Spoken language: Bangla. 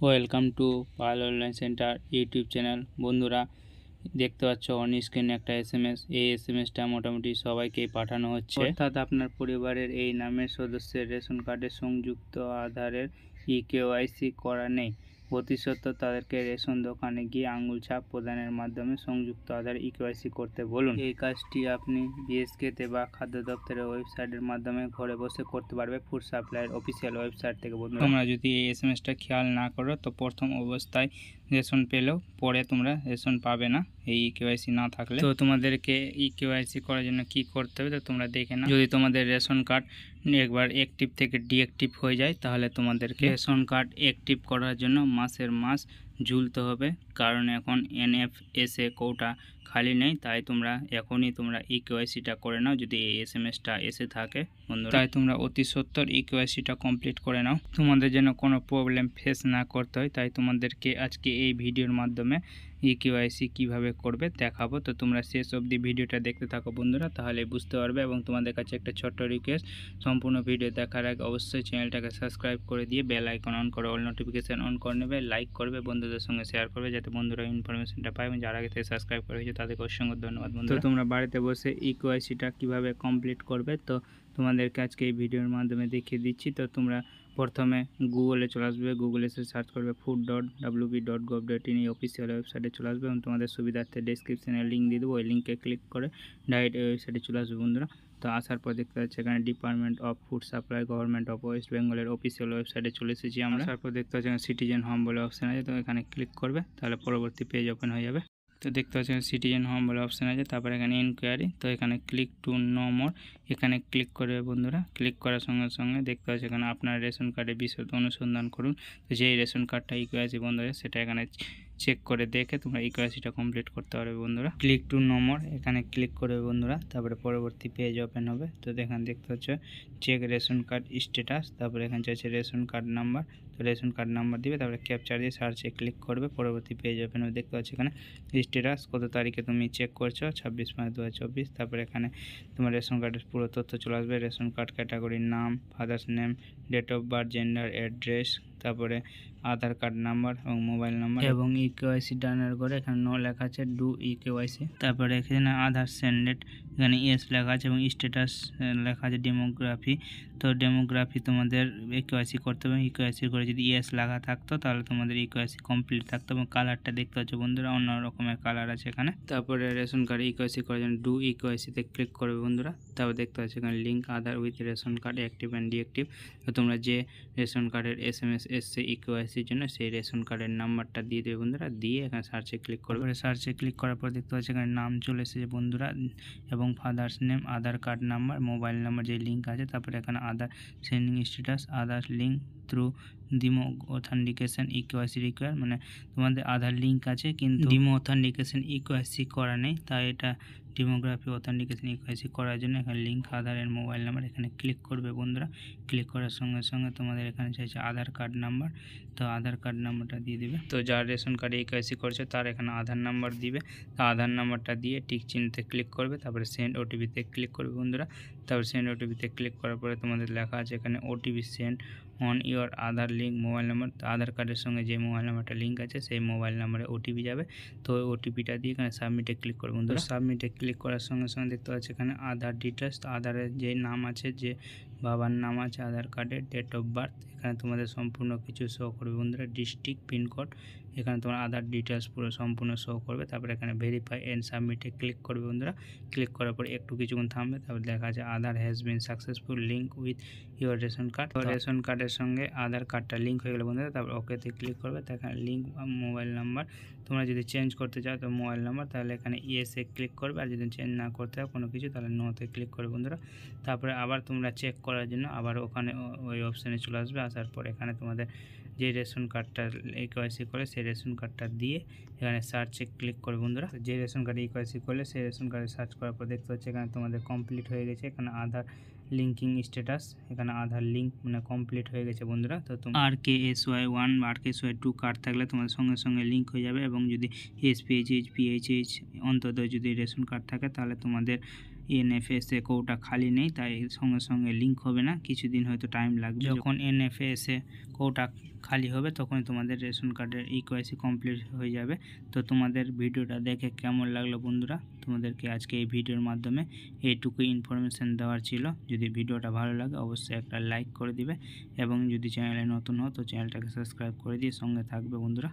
Welcome to Pal online centre YouTube channel. বন্ধুরা, দেখতে পাচ্ছ অন স্ক্রিনে একটা এসএমএস। এই এসএমএসটা মোটামুটি সবাইকেই পাঠানো হচ্ছে, অর্থাৎ আপনার পরিবারের এই নামের সদস্যের রেশন কার্ডের সংযুক্ত আধারের ইকেওয়াইসি করা নেই। অতি সত্ত্বর তাদেরকে রেশন দোকানে গিয়ে আঙুল ছাপ প্রদানের মাধ্যমে সংযুক্ত আধার ইকেওয়াইসি করতে বলুন। এই কাজটি আপনি বিএসকেতে বা খাদ্য দপ্তরের ওয়েবসাইটের মাধ্যমে ঘরে বসে করতে পারবে, ফুড সাপ্লাইয়ের অফিসিয়াল ওয়েবসাইট থেকে। বন্ধুরা, তোমরা যদি এই এসএমএসটা খেয়াল না করো তো প্রথম অবস্থায় রেশন পেলেও পরে তোমরা রেশন পাবে না এই কেওয়াইসি না থাকলে। তো তোমাদেরকে এই কেওয়াইসি করার জন্য কি করতে হবে তো তোমরা দেখে নাও। যদি তোমাদের রেশন কার্ড একবার অ্যাক্টিভ থেকে ডিঅ্যাক্টিভ হয়ে যায় তাহলে তোমাদেরকে রেশন কার্ড অ্যাক্টিভ করার জন্য মাসের মাস ঝুলতে হবে, কারণ এখন এনএফএসএ কোটা খালি নেই। তাই তোমরা এখনই তোমরা ই কেওয়াইসিটা করে নাও যদি এই এসএমএসটা এসে থাকে বন্ধুরা। তাই তোমরা অতি সত্বর ই কেওয়াইসিটা কমপ্লিট করে নাও, তোমাদের যেন কোনো প্রবলেম ফেস না করতে হয়। তাই তোমাদেরকে আজকে এই ভিডিওর মাধ্যমে ই কেওয়াইসি কীভাবে করবে দেখাবো। তো তোমরা শেষ অবধি ভিডিওটা দেখতে থাকো বন্ধুরা, তাহলে বুঝতে পারবে। এবং তোমাদের কাছে একটা ছোট্ট রিকোয়েস্ট, সম্পূর্ণ ভিডিও দেখার আগে অবশ্যই চ্যানেলটাকে সাবস্ক্রাইব করে দিয়ে বেল আইকন অন করে অল নোটিফিকেশান অন করে নেবে, লাইক করবে, বন্ধুদের সঙ্গে শেয়ার করবে যাতে বন্ধুরা ইনফরমেশনটা পায়। এবং যারা আগে থেকে সাবস্ক্রাইব করে হয়েছে তাদেরকে অসংখ্য ধন্যবাদ বন্ধুরা। তো তোমরা বাড়িতে বসে ই কেওয়াইসিটা কীভাবে কমপ্লিট করবে তো তোমাদেরকে আজকে এই ভিডিওর মাধ্যমে দেখিয়ে দিচ্ছি। তো তোমরা প্রথমে গুগলে চলে আসবে, গুগলে এসে সার্চ করবে food.wp.gov.in, এই অফিসিয়াল ওয়েবসাইটে চলে আসবে। এবং তোমাদের সুবিধার্থে ডেসক্রিপশনে লিঙ্ক দিয়ে দেবো, ওই লিঙ্কে ক্লিক করে ডাইরেক্ট এই ওয়েবসাইটে চলে আসবে বন্ধুরা। তো আসার পর দেখতে পাচ্ছি এখানে department of food supply government of West বেঙ্গলের অফিসিয়াল ওয়েবসাইটে চলে এসেছি আমরা। আসার পর দেখতে পাচ্ছি এখানে সিটিজেন হোম বলে অপশান আছে, তো এখানে ক্লিক করবে, তাহলে পরবর্তী পেজ ওপেন হয়ে যাবে। তো দেখতে পাচ্ছি সিটিজেন হোম বলে অপশান আছে, তারপরে এখানে ইনকোয়ারি, তো এখানে ক্লিক টু নো মোর, এখানে ক্লিক করবে বন্ধুরা। ক্লিক করার সঙ্গে সঙ্গে দেখতে পাচ্ছি এখানে আপনার রেশন কার্ডের বিশদ অনুসন্ধান করুন। তো যেই রেশন কার্ডটা ইকেওয়াইসি বন্ধুরা সেটা এখানে চেক করে দেখে তোমরা ইকেওয়াইসিটা কমপ্লিট করতে পারবে বন্ধুরা। ক্লিক টু নো মোর এখানে ক্লিক করবে বন্ধুরা, তারপরে পরবর্তী পেজ ওপেন হবে। তো এখানে দেখতে হচ্ছে চেক রেশন কার্ড স্ট্যাটাস, তারপরে এখানে চাইছে রেশন কার্ড নাম্বার, তো রেশন কার্ড নাম্বার দিবে, তারপরে ক্যাপচার দিয়ে সার্চে ক্লিক করবে, পরবর্তী পেজ ওপেন হবে। দেখতে পাচ্ছি এখানে স্ট্যাটাস কত তারিখে তুমি চেক করছো, 26/5/2024, তারপরে এখানে তোমার রেশন কার্ডের পুরো তথ্য চলে আসবে। রেশন কার্ড ক্যাটাগরির নাম, father's name, date of birth, gender, address, তারপরে আধার কার্ড নাম্বার এবং মোবাইল নাম্বার। এবং ই কেওয়াইসি ডানের করে এখানে নো লেখা আছে ডু ই কেওয়াইসি, তারপরে এখানে আধার সেন্ডেড এখানে ইয়েস লেখা আছে এবং স্ট্যাটাস লেখা আছে ডেমোগ্রাফি। তো ডেমোগ্রাফি তোমাদের ই কেওয়াইসি করতে হবে। ই কেওয়াইসি করে যদি ইয়েস লেখা থাকতো তাহলে তোমাদের ই কেওয়াইসি কমপ্লিট থাকতো। এবং কালারটা দেখতে পাচ্ছ বন্ধুরা অন্য রকমের কালার আছে এখানে। তারপরে রেশন কার্ড ই কেওয়াইসি করার জন্য ডু ই কেওয়াইসিতে ক্লিক করবে বন্ধুরা। তারপর দেখতে পাচ্ছ এখানে link Aadhaar with ration card active and deactive. তো তোমরা যে রেশন কার্ডের এসএমএস এসছে ই কেওয়াইসির জন্য সেই রেশন কার্ডের নাম্বারটা দিয়ে দেবে বন্ধুরা, দিয়ে এখানে সার্চে ক্লিক করবে। সার্চে ক্লিক করার পর দেখতে পাচ্ছি এখানে নাম চলে এসেছে বন্ধুরা, এবং ফাদার্স নেম, আধার কার্ড নাম্বার, মোবাইল নাম্বার যে লিঙ্ক আছে, তারপরে এখানে আধার সেন্ডিং স্ট্যাটাস, আধার link through ডিমো authentication e KYC require, মানে তোমাদের আধার লিঙ্ক আছে কিন্তু ডিমো অথেন্টিকেশন ই কেওয়াইসি করা নেই, তাই এটা ডেমোগ্রাফি অথেন্টিকেশন ই কেওয়াইসি করার জন্য এখানে লিঙ্ক আধারের মোবাইল নাম্বার এখানে ক্লিক করবে বন্ধুরা। ক্লিক করার সঙ্গে সঙ্গে তোমাদের এখানে চাইছে আধার কার্ড নাম্বার, তো আধার কার্ড নাম্বারটা দিয়ে দিবে। তো যার রেশন কার্ডে ই কেওয়াইসি করছে তার এখানে আধার নাম্বার দিবে, তো আধার নাম্বারটা দিয়ে টিক চিহ্নতে ক্লিক করবে, তারপরে সেন্ড ওটিপিতে ক্লিক করবে বন্ধুরা। তারপর সেন্ড ওটিপিতে ক্লিক করার পরে তোমাদের লেখা আছে এখানে OTP send on your Aadhaar link mobile number, তো আধার কার্ডের সঙ্গে যে মোবাইল নাম্বারটা লিঙ্ক আছে সেই মোবাইল নাম্বারে ওটিপি যাবে। তো ওই ওটিপিটা দিয়ে এখানে সাবমিটে ক্লিক করবে বন্ধুরা। সাবমিটে ক্লিক করার সঙ্গে সঙ্গে দেখতে পাচ্ছি এখানে আধার ডিটেলস, তো আধারের যে নাম আছে, যে বাবার নাম আছে আধার কার্ডে, ডেট অফ বার্থ, এখানে তোমাদের সম্পূর্ণ কিছু শো করবে বন্ধুরা, ডিস্ট্রিক্ট, পিনকোড, এখানে তোমার আধার ডিটেলস পুরো সম্পূর্ণ শো করবে। তারপরে এখানে ভেরিফাই এন্ড সাবমিটে ক্লিক করবে বন্ধুরা। ক্লিক করার পর একটু কিছুক্ষণ থামবে, তারপর দেখা আছে Aadhaar has been successful link with your ration card, তো রেশন কার্ডের সঙ্গে আধার কার্ডটা লিঙ্ক হয়ে গেল বন্ধুরা। তারপর ওকেতে ক্লিক করবে, তো এখানে লিঙ্ক মোবাইল নাম্বার, তোমরা যদি চেঞ্জ করতে চাও তো মোবাইল নাম্বার তাহলে এখানে ইয়েসে ক্লিক করবে, আর যদি চেঞ্জ না করতে হয় কোনো কিছু তাহলে নোতে ক্লিক করবে বন্ধুরা। তারপরে আবার তোমরা চেক করার জন্য আবার ওখানে ওই অপশানে চলে আসবে। আসার পর এখানে তোমাদের যে রেশন কার্ডটা ই কেওয়াইসি করে সেই রেশন কার্ডটা দিয়ে এখানে সার্চে ক্লিক করবে বন্ধুরা। যে রেশন কার্ড ই কেওয়াইসি করলে সেই রেশন কার্ডে সার্চ করার পর দেখতে হচ্ছে এখানে তোমাদের কমপ্লিট হয়ে গেছে। এখানে আধার লিঙ্কিং স্ট্যাটাস, এখানে আধার লিঙ্ক মানে কমপ্লিট হয়ে গেছে বন্ধুরা। তো তোমরা RKSY1 বা RKSY2 কার্ড থাকলে তোমাদের সঙ্গে সঙ্গে লিঙ্ক হয়ে যাবে, এবং যদি SPHH, PHH অন্তত যদি রেশন কার্ড থাকে তাহলে তোমাদের এনএফএসএ কোটা খালি নেই, তাই সঙ্গে সঙ্গে লিঙ্ক হবে না, কিছুদিন হয়তো টাইম লাগবে। যখন এনএফএসএ কোটা খালি হবে তখন তোমাদের রেশন কার্ডের ইকেওয়াইসি কমপ্লিট হয়ে যাবে। তো তোমাদের ভিডিওটা দেখে কেমন লাগলো বন্ধুরা? তোমাদেরকে আজকে এই ভিডিওর মাধ্যমে এইটুকুই ইনফরমেশান দেওয়ার ছিল। যদি ভিডিওটা ভালো লাগে অবশ্যই একটা লাইক করে দিবে এবং যদি চ্যানেলে নতুন হও তো চ্যানেলটাকে সাবস্ক্রাইব করে দিয়ে সঙ্গে থাকবে বন্ধুরা।